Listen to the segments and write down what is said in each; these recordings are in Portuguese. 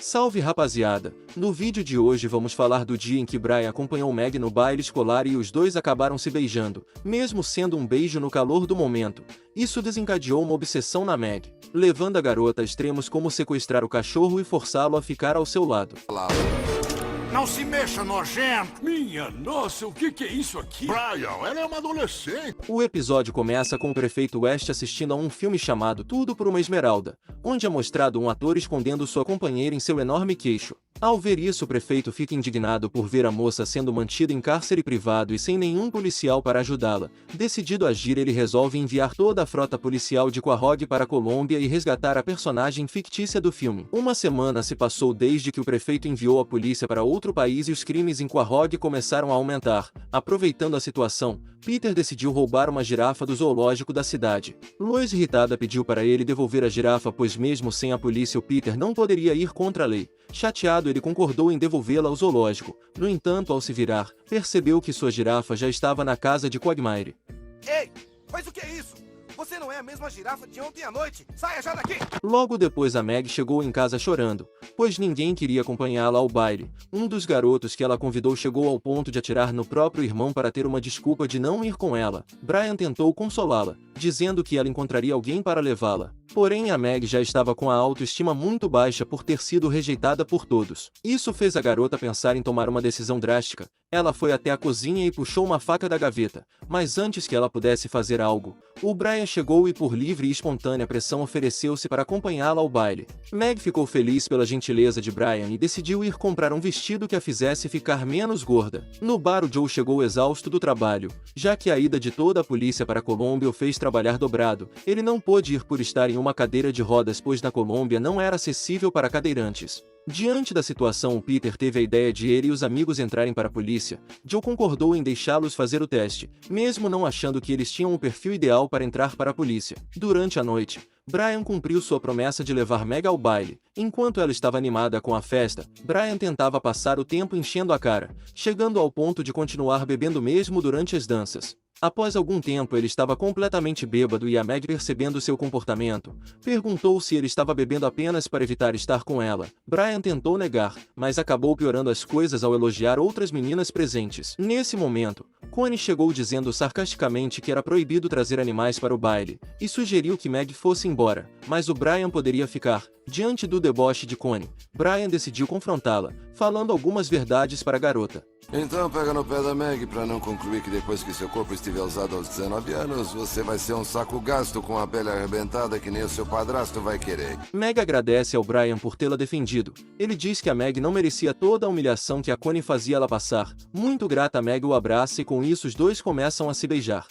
Salve rapaziada! No vídeo de hoje vamos falar do dia em que Brian acompanhou Meg no baile escolar e os dois acabaram se beijando, mesmo sendo um beijo no calor do momento. Isso desencadeou uma obsessão na Meg, levando a garota a extremos como sequestrar o cachorro e forçá-lo a ficar ao seu lado. Não se mexa, nojento! Minha nossa, o que é isso aqui? Brian, ela é uma adolescente! O episódio começa com o prefeito West assistindo a um filme chamado Tudo por uma Esmeralda, onde é mostrado um ator escondendo sua companheira em seu enorme queixo. Ao ver isso, o prefeito fica indignado por ver a moça sendo mantida em cárcere privado e sem nenhum policial para ajudá-la. Decidido a agir, ele resolve enviar toda a frota policial de Quahog para a Colômbia e resgatar a personagem fictícia do filme. Uma semana se passou desde que o prefeito enviou a polícia para outro país e os crimes em Quahog começaram a aumentar. Aproveitando a situação, Peter decidiu roubar uma girafa do zoológico da cidade. Lois, irritada, pediu para ele devolver a girafa, pois mesmo sem a polícia o Peter não poderia ir contra a lei. Chateado, ele concordou em devolvê-la ao zoológico. No entanto, ao se virar, percebeu que sua girafa já estava na casa de Quagmire. Ei, mas o que é isso? Você não é a mesma girafa de ontem à noite! Saia já daqui! Logo depois, a Meg chegou em casa chorando, pois ninguém queria acompanhá-la ao baile. Um dos garotos que ela convidou chegou ao ponto de atirar no próprio irmão para ter uma desculpa de não ir com ela. Brian tentou consolá-la, dizendo que ela encontraria alguém para levá-la. Porém, a Meg já estava com a autoestima muito baixa por ter sido rejeitada por todos. Isso fez a garota pensar em tomar uma decisão drástica. Ela foi até a cozinha e puxou uma faca da gaveta, mas antes que ela pudesse fazer algo, o Brian chegou e por livre e espontânea pressão ofereceu-se para acompanhá-la ao baile. Meg ficou feliz pela gentileza de Brian e decidiu ir comprar um vestido que a fizesse ficar menos gorda. No bar, o Joe chegou exausto do trabalho, já que a ida de toda a polícia para a Colômbia o fez trabalhar dobrado. Ele não pôde ir por estar em uma cadeira de rodas, pois na Colômbia não era acessível para cadeirantes. Diante da situação, o Peter teve a ideia de ele e os amigos entrarem para a polícia. Joe concordou em deixá-los fazer o teste, mesmo não achando que eles tinham o perfil ideal para entrar para a polícia. Durante a noite, Brian cumpriu sua promessa de levar Meg ao baile. Enquanto ela estava animada com a festa, Brian tentava passar o tempo enchendo a cara, chegando ao ponto de continuar bebendo mesmo durante as danças. Após algum tempo, ele estava completamente bêbado e a Meg, percebendo seu comportamento, perguntou se ele estava bebendo apenas para evitar estar com ela. Brian tentou negar, mas acabou piorando as coisas ao elogiar outras meninas presentes. Nesse momento, Connie chegou dizendo sarcasticamente que era proibido trazer animais para o baile, e sugeriu que Meg fosse embora, mas o Brian poderia ficar. Diante do deboche de Connie, Brian decidiu confrontá-la, falando algumas verdades para a garota. Então pega no pé da Meg para não concluir que depois que seu corpo estiver usado aos 19 anos, você vai ser um saco gasto com a pele arrebentada que nem o seu padrasto vai querer. Meg agradece ao Brian por tê-la defendido. Ele diz que a Meg não merecia toda a humilhação que a Connie fazia ela passar. Muito grata, a Meg o abraça e com isso os dois começam a se beijar.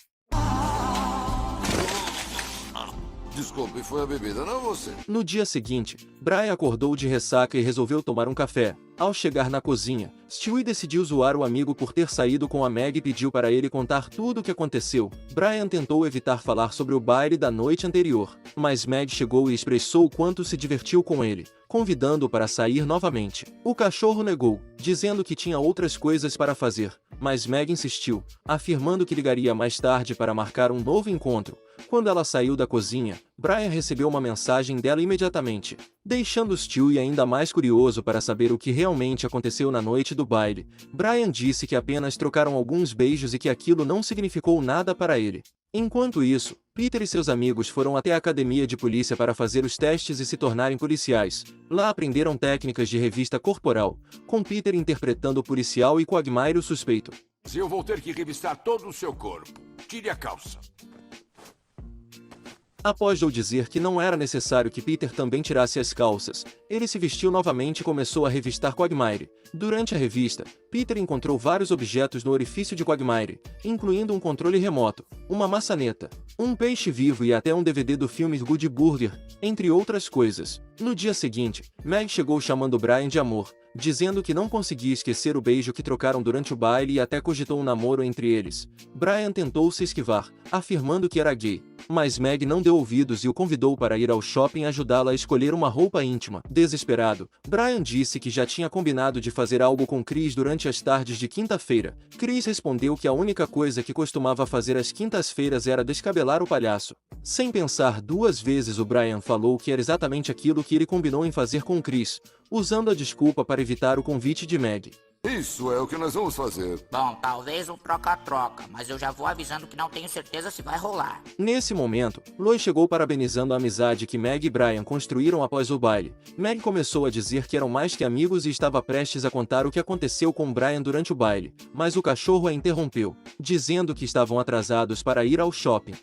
Desculpe, foi a bebida, não você. No dia seguinte, Brian acordou de ressaca e resolveu tomar um café. Ao chegar na cozinha, Stewie decidiu zoar o amigo por ter saído com a Meg e pediu para ele contar tudo o que aconteceu. Brian tentou evitar falar sobre o baile da noite anterior, mas Meg chegou e expressou o quanto se divertiu com ele, convidando-o para sair novamente. O cachorro negou, dizendo que tinha outras coisas para fazer, mas Meg insistiu, afirmando que ligaria mais tarde para marcar um novo encontro. Quando ela saiu da cozinha, Brian recebeu uma mensagem dela imediatamente, deixando Stewie ainda mais curioso para saber o que realmente aconteceu na noite do baile. Brian disse que apenas trocaram alguns beijos e que aquilo não significou nada para ele. Enquanto isso, Peter e seus amigos foram até a academia de polícia para fazer os testes e se tornarem policiais. Lá aprenderam técnicas de revista corporal, com Peter interpretando o policial e Quagmire o suspeito. Eu vou ter que revistar todo o seu corpo. Tire a calça. Após Joe dizer que não era necessário que Peter também tirasse as calças, ele se vestiu novamente e começou a revistar Quagmire. Durante a revista, Peter encontrou vários objetos no orifício de Quagmire, incluindo um controle remoto, uma maçaneta, um peixe vivo e até um DVD do filme Good Burger, entre outras coisas. No dia seguinte, Meg chegou chamando Brian de amor, dizendo que não conseguia esquecer o beijo que trocaram durante o baile e até cogitou um namoro entre eles. Brian tentou se esquivar, afirmando que era gay, mas Meg não deu ouvidos e o convidou para ir ao shopping ajudá-la a escolher uma roupa íntima. Desesperado, Brian disse que já tinha combinado de fazer algo com Chris durante as tardes de quinta-feira. Chris respondeu que a única coisa que costumava fazer às quintas-feiras era descabelar o palhaço. Sem pensar duas vezes, o Brian falou que era exatamente aquilo que ele combinou em fazer com Chris, usando a desculpa para evitar o convite de Meg. Isso é o que nós vamos fazer. Bom, talvez um troca-troca, mas eu já vou avisando que não tenho certeza se vai rolar. Nesse momento, Lois chegou parabenizando a amizade que Meg e Brian construíram após o baile. Meg começou a dizer que eram mais que amigos e estava prestes a contar o que aconteceu com Brian durante o baile, mas o cachorro a interrompeu, dizendo que estavam atrasados para ir ao shopping.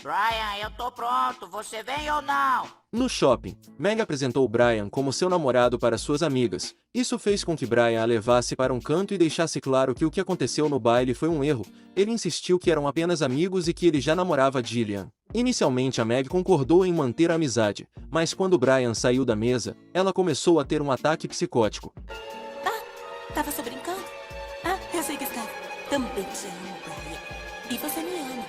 Brian, eu tô pronto, você vem ou não? No shopping, Meg apresentou Brian como seu namorado para suas amigas. Isso fez com que Brian a levasse para um canto e deixasse claro que o que aconteceu no baile foi um erro. Ele insistiu que eram apenas amigos e que ele já namorava Jillian. Inicialmente a Meg concordou em manter a amizade, mas quando Brian saiu da mesa, ela começou a ter um ataque psicótico. Tava só brincando? Eu sei que está. Também te amo, Brian. E você me ama.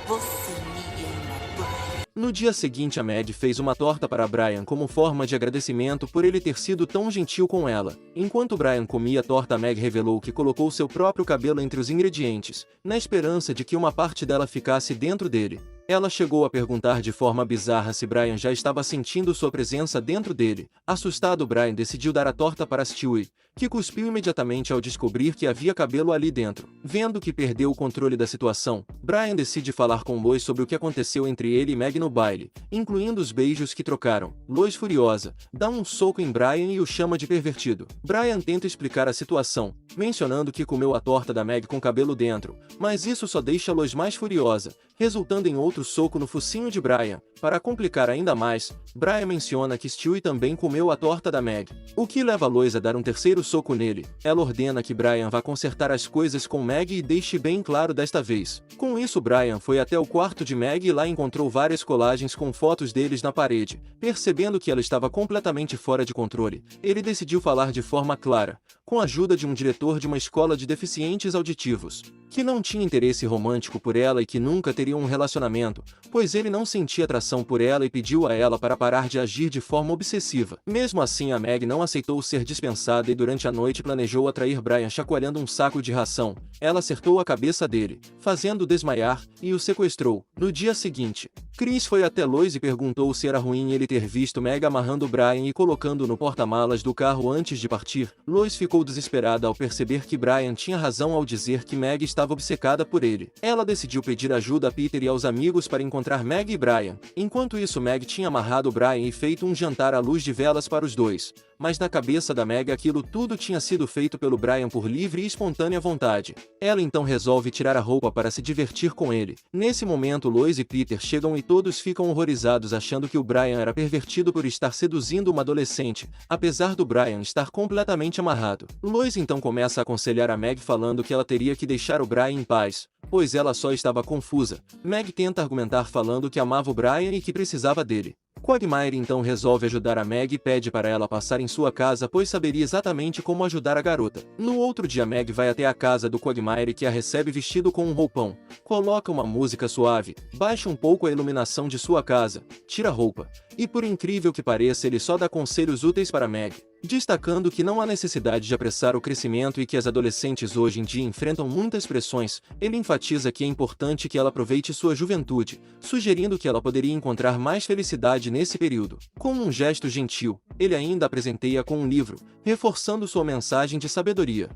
Você me ama, Brian. No dia seguinte, a Meg fez uma torta para Brian como forma de agradecimento por ele ter sido tão gentil com ela. Enquanto Brian comia a torta, a Meg revelou que colocou seu próprio cabelo entre os ingredientes, na esperança de que uma parte dela ficasse dentro dele. Ela chegou a perguntar de forma bizarra se Brian já estava sentindo sua presença dentro dele. Assustado, Brian decidiu dar a torta para Stewie, que cuspiu imediatamente ao descobrir que havia cabelo ali dentro. Vendo que perdeu o controle da situação, Brian decide falar com Lois sobre o que aconteceu entre ele e Meg no baile, incluindo os beijos que trocaram. Lois, furiosa, dá um soco em Brian e o chama de pervertido. Brian tenta explicar a situação, mencionando que comeu a torta da Meg com cabelo dentro, mas isso só deixa Lois mais furiosa, resultando em outro soco no focinho de Brian. Para complicar ainda mais, Brian menciona que Stewie também comeu a torta da Meg, o que leva Lois a dar um terceiro soco nele. Ela ordena que Brian vá consertar as coisas com Meg e deixe bem claro desta vez. Com isso, Brian foi até o quarto de Meg e lá encontrou várias colagens com fotos deles na parede. Percebendo que ela estava completamente fora de controle, ele decidiu falar de forma clara, com a ajuda de um diretor de uma escola de deficientes auditivos, que não tinha interesse romântico por ela e que nunca teria um relacionamento, pois ele não sentia atração por ela e pediu a ela para parar de agir de forma obsessiva. Mesmo assim, a Meg não aceitou ser dispensada e durante a noite planejou atrair Brian chacoalhando um saco de ração. Ela acertou a cabeça dele, fazendo-o desmaiar, e o sequestrou. No dia seguinte, Chris foi até Lois e perguntou se era ruim ele ter visto Meg amarrando Brian e colocando-o no porta-malas do carro antes de partir. Lois ficou desesperada ao perceber que Brian tinha razão ao dizer que Meg estava obcecada por ele. Ela decidiu pedir ajuda a Peter e aos amigos para encontrar Meg e Brian. Enquanto isso, Meg tinha amarrado Brian e feito um jantar à luz de velas para os dois. Mas na cabeça da Meg aquilo tudo tinha sido feito pelo Brian por livre e espontânea vontade. Ela então resolve tirar a roupa para se divertir com ele. Nesse momento, Lois e Peter chegam e todos ficam horrorizados achando que o Brian era pervertido por estar seduzindo uma adolescente, apesar do Brian estar completamente amarrado. Lois então começa a aconselhar a Meg falando que ela teria que deixar o Brian em paz, pois ela só estava confusa. Meg tenta argumentar falando que amava o Brian e que precisava dele. Quagmire então resolve ajudar a Meg e pede para ela passar em sua casa, pois saberia exatamente como ajudar a garota. No outro dia, Meg vai até a casa do Quagmire, que a recebe vestido com um roupão, coloca uma música suave, baixa um pouco a iluminação de sua casa, tira a roupa, e por incrível que pareça, ele só dá conselhos úteis para Meg, destacando que não há necessidade de apressar o crescimento e que as adolescentes hoje em dia enfrentam muitas pressões. Ele enfatiza que é importante que ela aproveite sua juventude, sugerindo que ela poderia encontrar mais felicidade nesse período. Com um gesto gentil, ele ainda a presenteia com um livro, reforçando sua mensagem de sabedoria.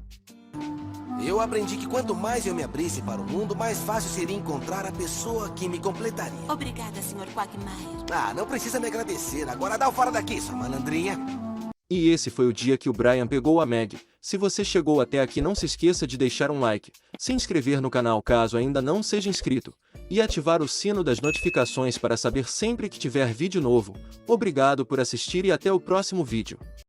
Eu aprendi que quanto mais eu me abrisse para o mundo, mais fácil seria encontrar a pessoa que me completaria. Obrigada, Sr. Quagmire. Não precisa me agradecer. Agora dá o fora daqui, sua malandrinha. E esse foi o dia que o Brian pegou a Meg. Se você chegou até aqui, não se esqueça de deixar um like, se inscrever no canal caso ainda não seja inscrito, e ativar o sino das notificações para saber sempre que tiver vídeo novo. Obrigado por assistir e até o próximo vídeo.